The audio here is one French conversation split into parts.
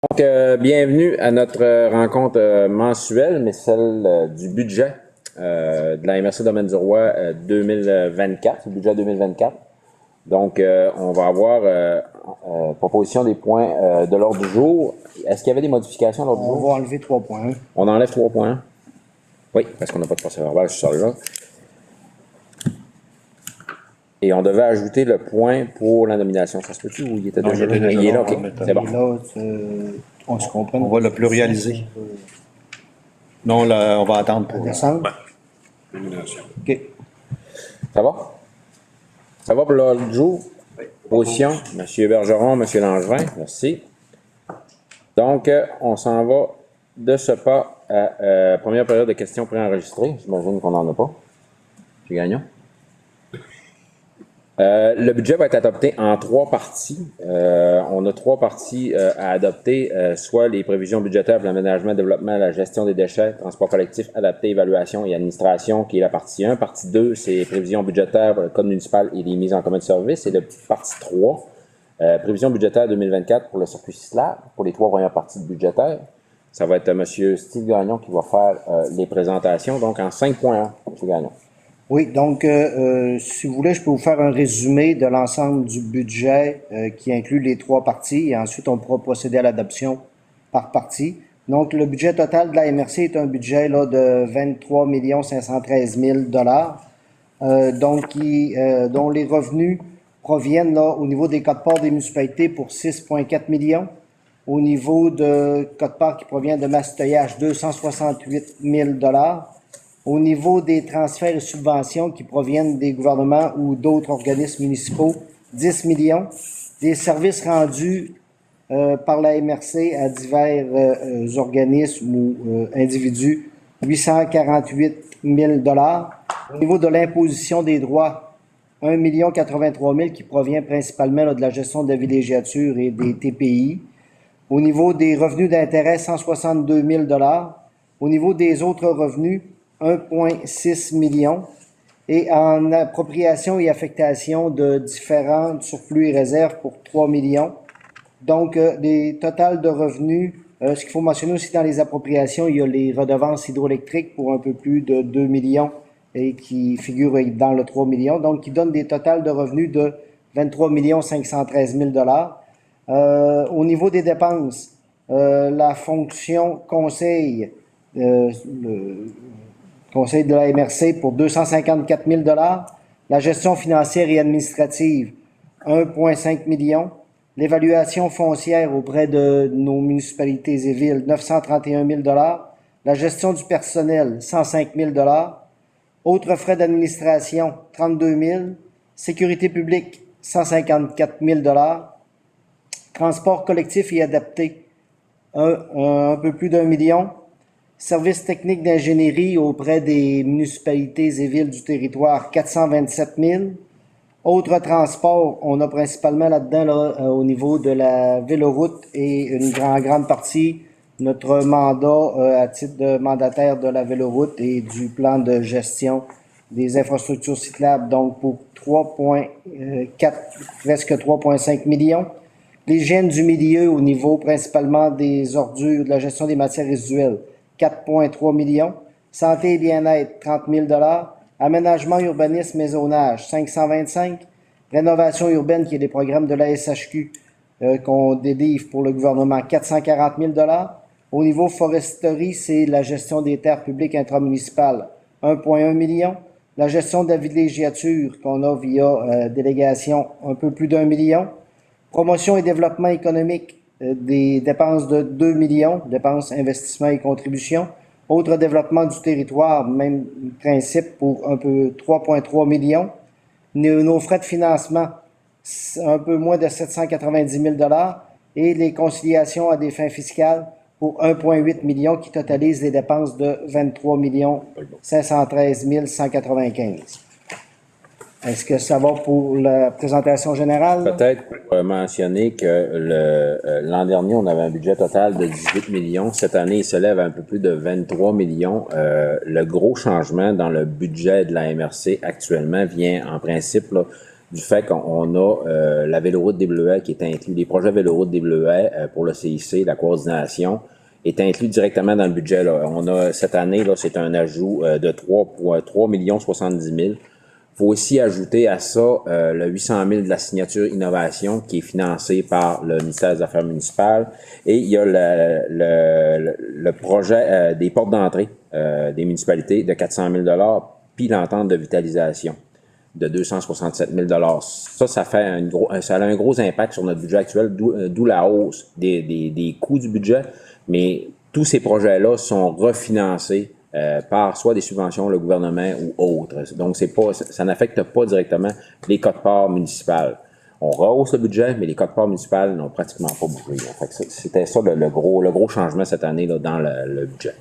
Donc, bienvenue à notre rencontre mensuelle, mais celle du budget de la MRC Domaine du Roi 2024, le budget 2024. Donc, on va avoir proposition des points de l'ordre du jour. Est-ce qu'il y avait des modifications à l'ordre du jour? On va enlever 3 points. On enlève 3 points? Oui, parce qu'on n'a pas de procès-verbal sur celui-là. Et on devait ajouter le point pour la nomination. Ça se peut-tu ou il était déjà là? Il est là, ok. C'est bon. Et là, on se comprend. On va le pluraliser. Non, là, on va attendre pour Descendre. OK. Ça va? Ça va pour l'ordre du jour? Position, M. Bergeron, M. Langevin, merci. Donc, on s'en va de ce pas à première période de questions préenregistrées. J'imagine qu'on n'en a pas. M. Gagnon. Le budget va être adopté en 3 parties. On a 3 parties à adopter, soit les prévisions budgétaires pour l'aménagement, développement, la gestion des déchets, transport collectif, adapté, évaluation et administration, qui est la partie 1. Partie 2, c'est les prévisions budgétaires pour le code municipal et les mises en commun de services. Et la partie 3, prévisions budgétaires 2024 pour le circuit Sislab, pour les 3 premières parties budgétaires. Ça va être M. Steve Gagnon qui va faire les présentations, donc en 5.1, M. Gagnon. Oui, donc, si vous voulez, je peux vous faire un résumé de l'ensemble du budget qui inclut les 3 parties et ensuite on pourra procéder à l'adoption par partie. Donc, le budget total de la MRC est un budget là, de 23 513 000 dont les revenus proviennent là, au niveau des quotes-parts des municipalités pour 6,4 millions. Au niveau de quotes-parts qui provient de Mastoyage, 268 000 Au niveau des transferts et subventions qui proviennent des gouvernements ou d'autres organismes municipaux, 10 millions. Des services rendus par la MRC à divers organismes ou individus, 848 000 Au niveau de l'imposition des droits, 1 083 000 qui provient principalement là, de la gestion de la villégiature et des TPI. Au niveau des revenus d'intérêt, 162 000 Au niveau des autres revenus, 1,6 million. Et en appropriation et affectation de différents surplus et réserves pour 3 millions. Donc, des totals de revenus, ce qu'il faut mentionner aussi dans les appropriations, il y a les redevances hydroélectriques pour un peu plus de 2 millions et qui figurent dans le 3 millions. Donc, qui donnent des totals de revenus de 23 513 000 Au niveau des dépenses, la fonction conseil, le conseil de la MRC pour 254 000 la gestion financière et administrative, 1,5 million. L'évaluation foncière auprès de nos municipalités et villes, 931 000 la gestion du personnel, 105 000 Autres frais d'administration, 32 000 Sécurité publique, 154 000 Transport collectif et adapté, un peu plus d'1 million. Services techniques d'ingénierie auprès des municipalités et villes du territoire, 427 000 Autres transports, on a principalement là-dedans là, au niveau de la véloroute et une grande partie, notre mandat à titre de mandataire de la véloroute et du plan de gestion des infrastructures cyclables, donc pour 3,4, presque 3,5 millions. L'hygiène du milieu au niveau principalement des ordures, de la gestion des matières résiduelles, 4,3 millions. Santé et bien-être, 30 000 Aménagement, urbanisme et zonage, 525 Rénovation urbaine, qui est des programmes de la SHQ qu'on délivre pour le gouvernement, 440 000 Au niveau foresterie, c'est la gestion des terres publiques intramunicipales, 1,1 million. La gestion de la villégiature qu'on a via délégation, un peu plus d'1 million. Promotion et développement économique, des dépenses de 2 millions, dépenses, investissements et contributions. Autre développement du territoire, même principe pour un peu 3,3 millions. Nos frais de financement, un peu moins de 790 000 et les conciliations à des fins fiscales pour 1,8 million qui totalisent des dépenses de 23 513 195. Est-ce que ça va pour la présentation générale? Peut-être pour mentionner que l'an dernier, on avait un budget total de 18 millions. Cette année, il se lève à un peu plus de 23 millions. Le gros changement dans le budget de la MRC actuellement vient en principe là, du fait qu'on a la véloroute des Bleuets qui est inclus, les projets véloroute des Bleuets pour le CIC, la coordination, est inclus directement dans le budget. Là. On a cette année, là, c'est un ajout de 3,70 000. Il faut aussi ajouter à ça le 800 000 de la signature innovation qui est financé par le ministère des Affaires municipales. Et il y a le projet des portes d'entrée des municipalités de 400 000 puis l'entente de vitalisation de 267 000 Ça fait ça a un gros impact sur notre budget actuel, d'où la hausse des coûts du budget. Mais tous ces projets-là sont refinancés par soit des subventions, le gouvernement ou autres. Donc, ça n'affecte pas directement les quotes-parts municipales. On rehausse le budget, mais les quotes-parts municipales n'ont pratiquement pas bougé. C'était ça le gros changement cette année là, dans le budget.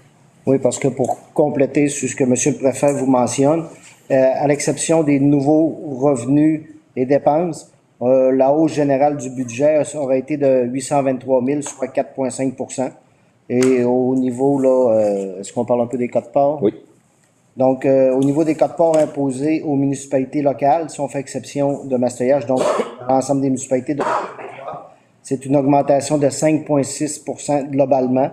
Oui, parce que pour compléter sur ce que M. le Préfet vous mentionne, à l'exception des nouveaux revenus et dépenses, la hausse générale du budget aurait été de 823 000, soit 4,5 Et au niveau, là, est-ce qu'on parle un peu des quotes-parts? Oui. Donc, au niveau des quotes-parts imposés aux municipalités locales, si on fait exception de Mastoyage, donc l'ensemble des municipalités, c'est une augmentation de 5,6 globalement.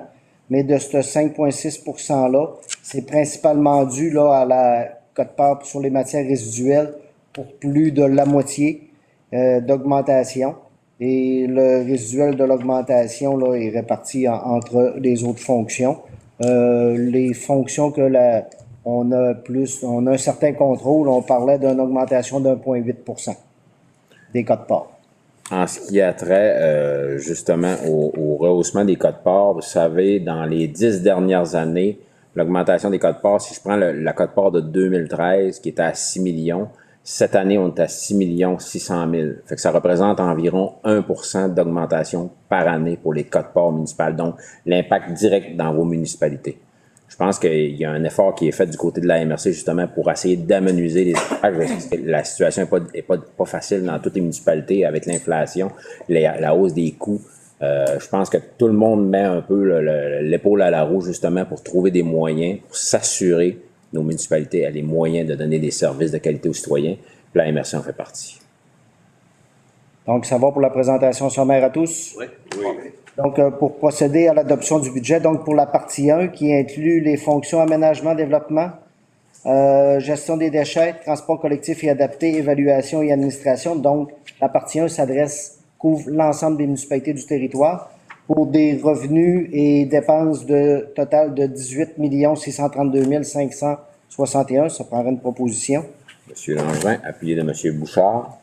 Mais de ce 5,6 %-là, c'est principalement dû là, à la quote-part sur les matières résiduelles pour plus de la moitié d'augmentation. Et le résiduel de l'augmentation là, est réparti entre les autres fonctions. Les fonctions que on a un certain contrôle, on parlait d'une augmentation d'1,8 % des quotes-parts. En ce qui a trait justement au rehaussement des quotes-parts, vous savez, dans les 10 dernières années, l'augmentation des quotes-parts, si je prends la quote-part de 2013 qui était à 6 millions, cette année, on est à 6 600 000. Fait que ça représente environ 1 % d'augmentation par année pour les quotes-parts municipales. Donc, l'impact direct dans vos municipalités. Je pense qu'il y a un effort qui est fait du côté de la MRC justement pour essayer d'amenuiser les impacts. La situation n'est pas facile dans toutes les municipalités avec l'inflation, la hausse des coûts. Je pense que tout le monde met un peu l'épaule à la roue justement pour trouver des moyens, pour s'assurer que nos municipalités aient les moyens de donner des services de qualité aux citoyens. Puis la MRC en fait partie. Donc, ça va pour la présentation sommaire à tous? Oui. Donc, pour procéder à l'adoption du budget, donc pour la partie 1 qui inclut les fonctions aménagement, développement, gestion des déchets, transport collectif et adapté, évaluation et administration. Donc, la partie 1 couvre l'ensemble des municipalités du territoire pour des revenus et dépenses de total de 18 632 561. Ça prendrait une proposition. M. Langevin, appuyé de M. Bouchard.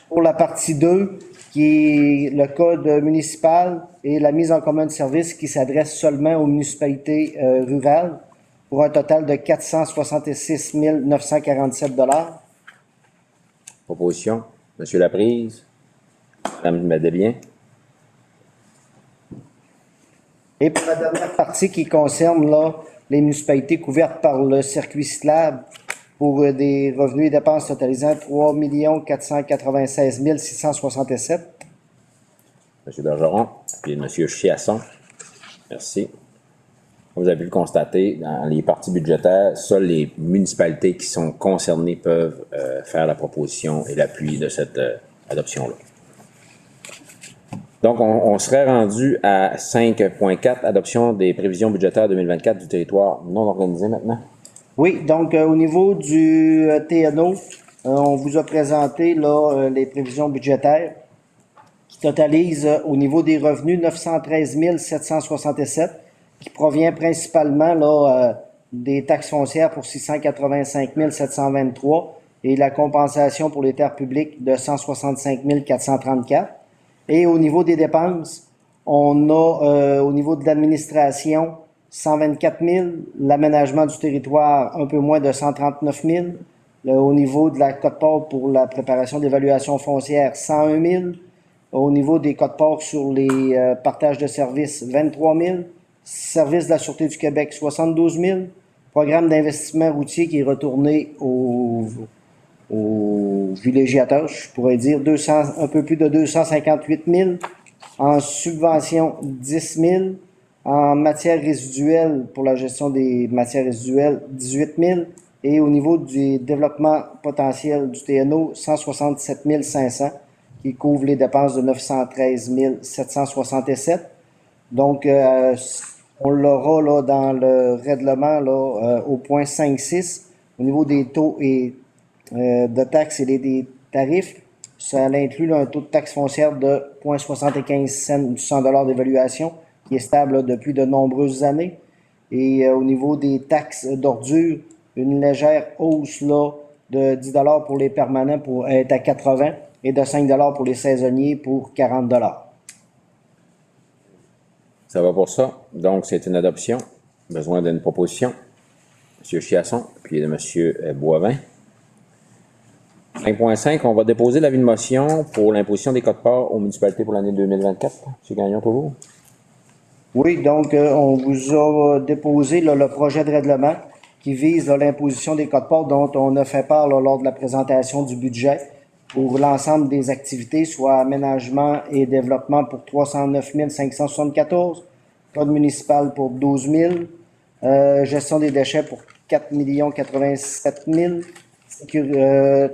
Pour la partie 2, qui est le code municipal et la mise en commun de services qui s'adresse seulement aux municipalités rurales pour un total de 466 947 $. Proposition. M. Laprise. Mme Madélien. Et pour la dernière partie qui concerne là, les municipalités couvertes par le circuit cyclable pour des revenus et dépenses totalisant 3 496 667. M. Bergeron, puis M. Chiasson. Merci. Comme vous avez pu le constater, dans les parties budgétaires, seules les municipalités qui sont concernées peuvent faire la proposition et l'appui de cette adoption-là. Donc, on serait rendu à 5.4, adoption des prévisions budgétaires 2024 du territoire non organisé maintenant. Oui, donc au niveau du TNO, on vous a présenté là, les prévisions budgétaires qui totalisent au niveau des revenus 913 767 qui provient principalement là, des taxes foncières pour 685 723 et la compensation pour les terres publiques de 165 434. Et au niveau des dépenses, on a au niveau de l'administration 124 000, l'aménagement du territoire un peu moins de 139 000, au niveau de la quote-part pour la préparation d'évaluation foncière 101 000, au niveau des quotes-parts sur les partages de services 23 000, service de la Sûreté du Québec 72 000, programme d'investissement routier qui est retourné aux villégiateurs, je pourrais dire un peu plus de 258 000, en subvention 10 000, en matières résiduelles, pour la gestion des matières résiduelles, 18 000, Et au niveau du développement potentiel du TNO, 167 500 qui couvre les dépenses de 913 767. Donc, on l'aura là, dans le règlement là, au point 5.6 au niveau des taux et de taxes et des tarifs. Ça inclut là, un taux de taxe foncière de 0,75 cents du 100 $ d'évaluation qui est stable là, depuis de nombreuses années. Et au niveau des taxes d'ordures, une légère hausse là, de 10 $ pour les permanents pour être à 80 et de 5 $ pour les saisonniers pour 40 $. Ça va pour ça. Donc, c'est une adoption. Besoin d'une proposition. M. Chiasson, puis de M. Boivin. 5.5, on va déposer l'avis de motion pour l'imposition des quotes-parts aux municipalités pour l'année 2024. M. Gagnon, toujours. Oui, donc on vous a déposé là, le projet de règlement qui vise l'imposition des quotes-parts dont on a fait part là, lors de la présentation du budget pour l'ensemble des activités, soit aménagement et développement pour 309 574, code municipal pour 12 000, gestion des déchets pour 4 087 000,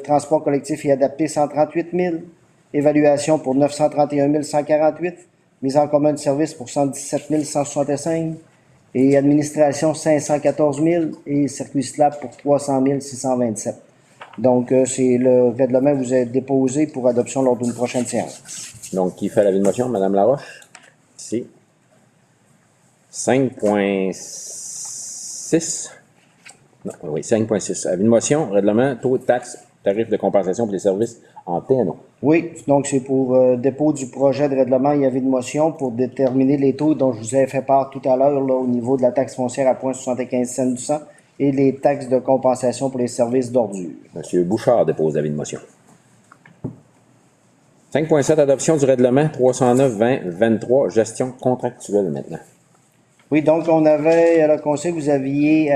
transport collectif et adapté 138 000, évaluation pour 931 148, mise en commun de service pour 117 165 et administration 514 000 et circuit SLAB pour 300 627. Donc, c'est le règlement que vous avez déposé pour adoption lors d'une prochaine séance. Donc, qui fait l'avis de motion? Mme Laroche? Ici. 5.6. Non, oui, 5.6. Avis de motion, règlement, taux de taxe, tarif de compensation pour les services en TNO. Oui, donc c'est pour dépôt du projet de règlement et avis de motion pour déterminer les taux dont je vous ai fait part tout à l'heure au niveau de la taxe foncière à 0,75 cents du 100 et les taxes de compensation pour les services d'ordures. M. Bouchard dépose l'avis de motion. 5.7, adoption du règlement 309-20-23, gestion contractuelle maintenant. Oui, donc on avait, le conseil, vous aviez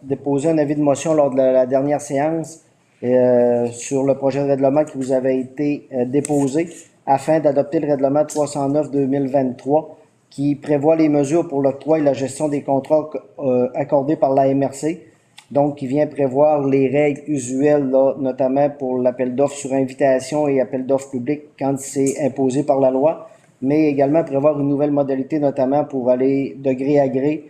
déposé un avis de motion lors de la dernière séance sur le projet de règlement qui vous avait été déposé afin d'adopter le règlement 309-2023 qui prévoit les mesures pour l'octroi et la gestion des contrats accordés par la MRC. Donc, qui vient prévoir les règles usuelles, là, notamment pour l'appel d'offres sur invitation et appel d'offres public quand c'est imposé par la loi, mais également prévoir une nouvelle modalité, notamment pour aller de gré à gré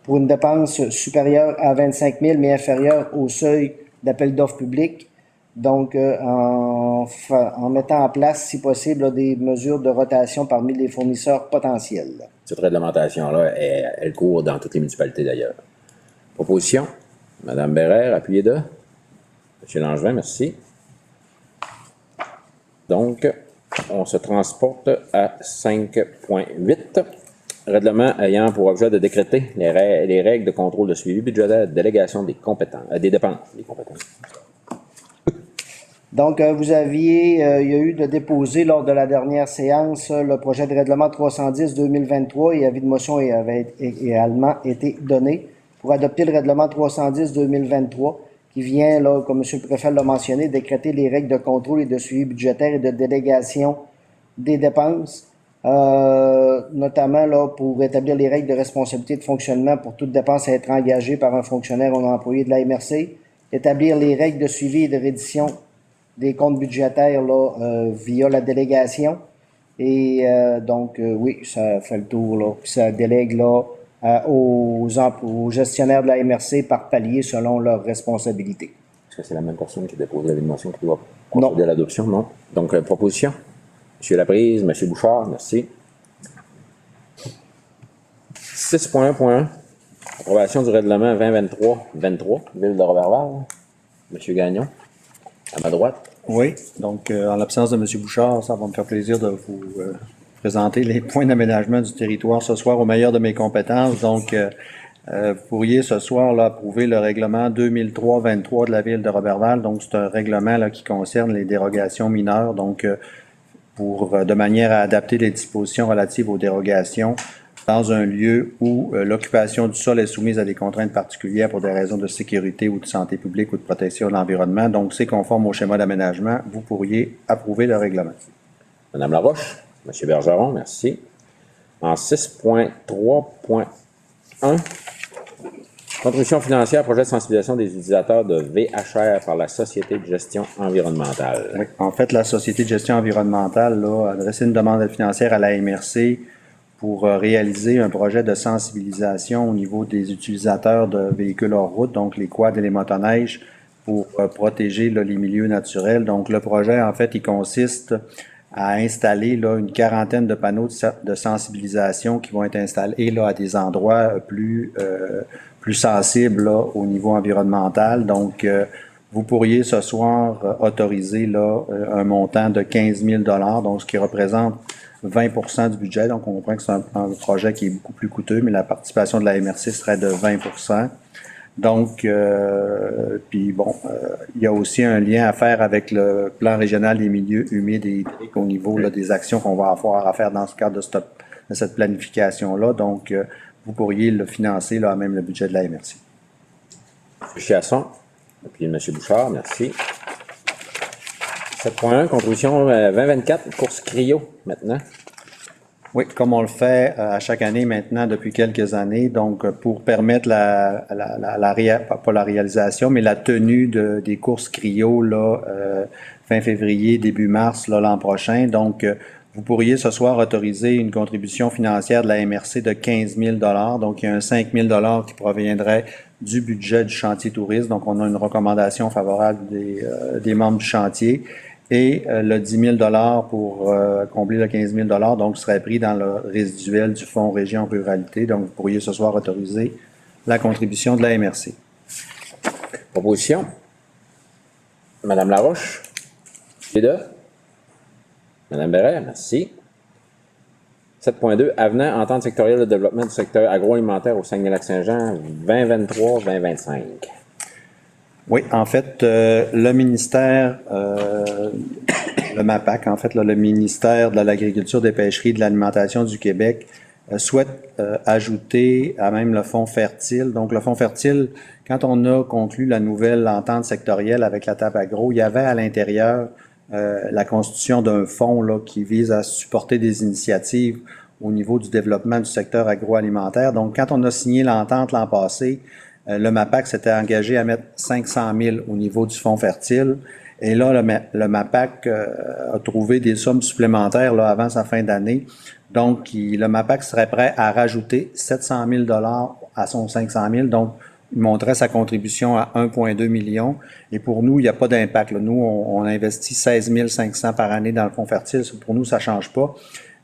pour une dépense supérieure à 25 000, mais inférieure au seuil d'appel d'offres public. Donc, en mettant en place, si possible, là, des mesures de rotation parmi les fournisseurs potentiels. Cette réglementation-là, elle court dans toutes les municipalités d'ailleurs. Proposition, Mme Bérère, appuyée de M. Langevin, merci. Donc, on se transporte à 5.8. Règlement ayant pour objet de décréter les règles de contrôle de suivi budgétaire de délégation des compétences, des dépenses. Des compétences. Donc, vous aviez, il y a eu de déposer lors de la dernière séance le projet de règlement 310-2023 et avis de motion avait également été donné pour adopter le règlement 310-2023 qui vient, là, comme M. le préfet l'a mentionné, décréter les règles de contrôle et de suivi budgétaire et de délégation des dépenses, notamment là, pour établir les règles de responsabilité de fonctionnement pour toute dépense à être engagée par un fonctionnaire ou un employé de la MRC, établir les règles de suivi et de reddition des comptes budgétaires là, via la délégation. Et donc, oui, ça fait le tour, là, puis ça délègue là, aux gestionnaires de la MRC par palier selon leurs responsabilités. Est-ce que c'est la même personne qui dépose l'avis de motion qui doit procéder à l'adoption? Non. Donc, proposition. M. Laprise, M. Bouchard, merci. 6.1.1. Approbation du règlement 2023-23, Ville de Roberval. M. Gagnon, à ma droite. Oui, donc en l'absence de M. Bouchard, ça va me faire plaisir de vous présenter les points d'aménagement du territoire ce soir au meilleur de mes compétences. Donc, vous pourriez ce soir là, approuver le règlement 2003-23 de la Ville de Roberval. Donc, c'est un règlement là, qui concerne les dérogations mineures, donc de manière à adapter les dispositions relatives aux dérogations dans un lieu où l'occupation du sol est soumise à des contraintes particulières pour des raisons de sécurité ou de santé publique ou de protection de l'environnement. Donc, c'est conforme au schéma d'aménagement. Vous pourriez approuver le règlement. Mme Laroche, M. Bergeron, merci. En 6.3.1, Contribution financière, projet de sensibilisation des utilisateurs de VHR par la Société de gestion environnementale. Oui. En fait, la Société de gestion environnementale a adressé une demande financière à la MRC pour réaliser un projet de sensibilisation au niveau des utilisateurs de véhicules hors route, donc les quads et les motoneiges, pour protéger les milieux naturels. Donc, le projet, en fait, il consiste à installer une quarantaine de panneaux de sensibilisation qui vont être installés à des endroits plus sensibles au niveau environnemental. Donc, vous pourriez ce soir autoriser un montant de 15 000 $, donc ce qui représente 20 du budget. Donc, on comprend que c'est un projet qui est beaucoup plus coûteux, mais la participation de la MRC serait de 20 Donc, puis bon, il y a aussi un lien à faire avec le plan régional des milieux humides et hydriques au niveau des actions qu'on va avoir à faire dans ce cadre de cette planification-là. Donc, vous pourriez le financer à même le budget de la MRC. M. Chiasson, puis M. Bouchard, merci. 7.1, contribution 2024, course CRIO maintenant. Oui, comme on le fait à chaque année maintenant depuis quelques années, donc pour permettre pas la réalisation, mais la tenue des courses CRIO fin février, début mars l'an prochain. Donc, vous pourriez ce soir autoriser une contribution financière de la MRC de 15 000 $. Donc, il y a un 5 000 $ qui proviendrait du budget du chantier tourisme. Donc, on a une recommandation favorable des membres du chantier. Et le 10 000 $ pour combler le 15 000 $, donc serait pris dans le résiduel du Fonds Région Ruralité. Donc, vous pourriez ce soir autoriser la contribution de la MRC. Proposition. Madame Laroche. Les deux. Madame Bérère, merci. 7.2, avenant, entente sectorielle de développement du secteur agroalimentaire au Saguenay-Lac-Saint-Jean 2023-2025. Oui, en fait, le ministère, le MAPAC, en fait, le ministère de l'Agriculture, des Pêcheries et de l'Alimentation du Québec souhaite ajouter à même le Fonds fertile. Donc, le Fonds fertile, quand on a conclu la nouvelle entente sectorielle avec la TAP Agro, il y avait à l'intérieur la constitution d'un fonds qui vise à supporter des initiatives au niveau du développement du secteur agroalimentaire. Donc, quand on a signé l'entente l'an passé, le MAPAC s'était engagé à mettre 500 000 au niveau du fonds fertile. Et là, le MAPAC a trouvé des sommes supplémentaires avant sa fin d'année. Donc, le MAPAC serait prêt à rajouter 700 000 $ à son 500 000. Donc, il montrait sa contribution à 1,2 million. Et pour nous, il n'y a pas d'impact. Nous, on investit 16 500 par année dans le fonds fertile. Pour nous, ça ne change pas.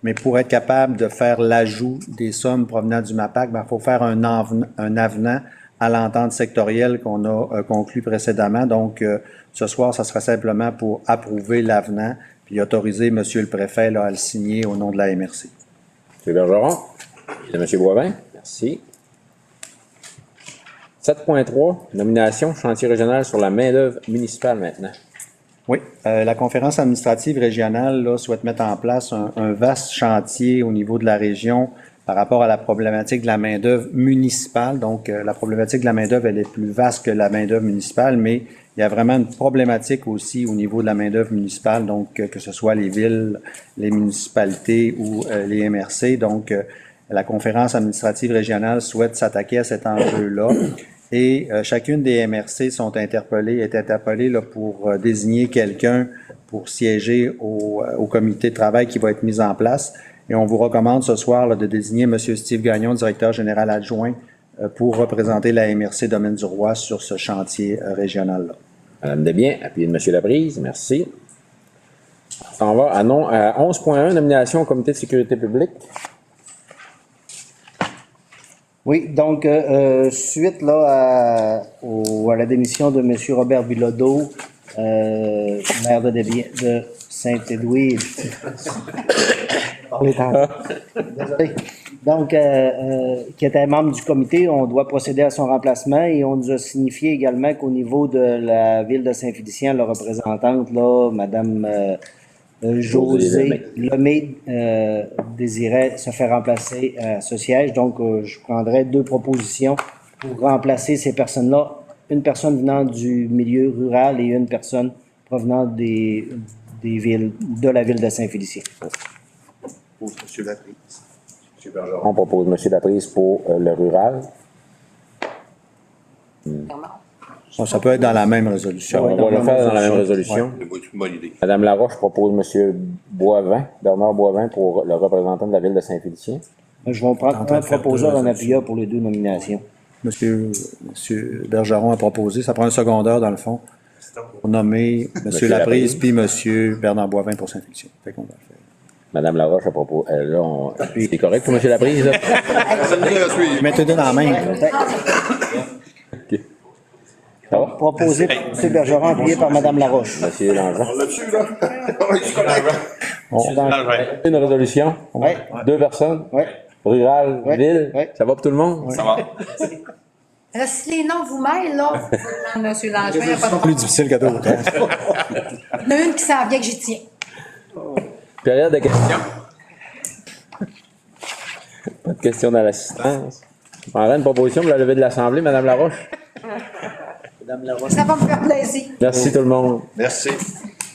Mais pour être capable de faire l'ajout des sommes provenant du MAPAC, il faut faire un avenant à l'entente sectorielle qu'on a conclue précédemment. Donc, ce soir, ça sera simplement pour approuver l'avenant puis autoriser M. le préfet à le signer au nom de la MRC. M. Bergeron et M. Boivin, merci. 7.3, nomination chantier régional sur la main-d'œuvre municipale maintenant. Oui, la conférence administrative régionale souhaite mettre en place un vaste chantier au niveau de la région par rapport à la problématique de la main-d'œuvre municipale. Donc, la problématique de la main-d'œuvre, elle est plus vaste que la main-d'œuvre municipale, mais il y a vraiment une problématique aussi au niveau de la main-d'œuvre municipale, donc que ce soit les villes, les municipalités ou les MRC. Donc, la conférence administrative régionale souhaite s'attaquer à cet enjeu-là. Et chacune des MRC est interpellées pour désigner quelqu'un pour siéger au comité de travail qui va être mis en place. Et on vous recommande ce soir de désigner M. Steve Gagnon, directeur général adjoint, pour représenter la MRC Domaine du Roi sur ce chantier régional-là. Madame Desbiens, appuyé de M. Laprise, merci. On va à 11.1, nomination au comité de sécurité publique. Oui, donc, suite à la démission de M. Robert Bilodeau, maire de Saint-Édouard. Désolé. Donc, qui était membre du comité, on doit procéder à son remplacement et on nous a signifié également qu'au niveau de la ville de Saint-Félicien, la représentante, Mme José Lemay désirait se faire remplacer à ce siège. Donc, je prendrai deux propositions pour remplacer ces personnes-là. Une personne venant du milieu rural et une personne provenant des villes, de la ville de Saint-Félicien. Pour M. Laprise. On propose M. Laprise pour le rural. Ça peut être dans la même résolution. On va le faire dans la même résolution. C'est une bonne idée. Madame Laroche propose M. Boivin, Bernard Boivin, pour le représentant de la ville de Saint-Félicien. Je vais prendre un proposeur en appuyant pour les deux nominations. Monsieur Bergeron a proposé, ça prend un secondaire dans le fond, pour nommer Monsieur Laprise puis Monsieur Bernard Boivin pour Saint-Félicien. Fait qu'on va le faire. Madame Laroche a proposé. C'est correct pour M. Laprise, là? Mettez-le dans la main. OK. Ça va? Proposé par M. Bergeron, appuyé par Mme Laroche. Monsieur Langevin. On l'a-tu, là? On est correct. Monsieur Langevin. Une résolution? Oui. 2 personnes? Oui. Rural, Ouais. ville? Ouais. Ça va pour tout le monde? Ça va. Là, si les noms vous mêlent, là, monsieur Langevin, il n'y a pas de Plus difficile que d'autres. Il y en a une qui savent bien que j'y tiens. Période de questions. Pas de questions dans l'assistance. En une proposition pour la levée de l'Assemblée, Mme Laroche. Ça va me faire plaisir. Merci tout le monde. Merci.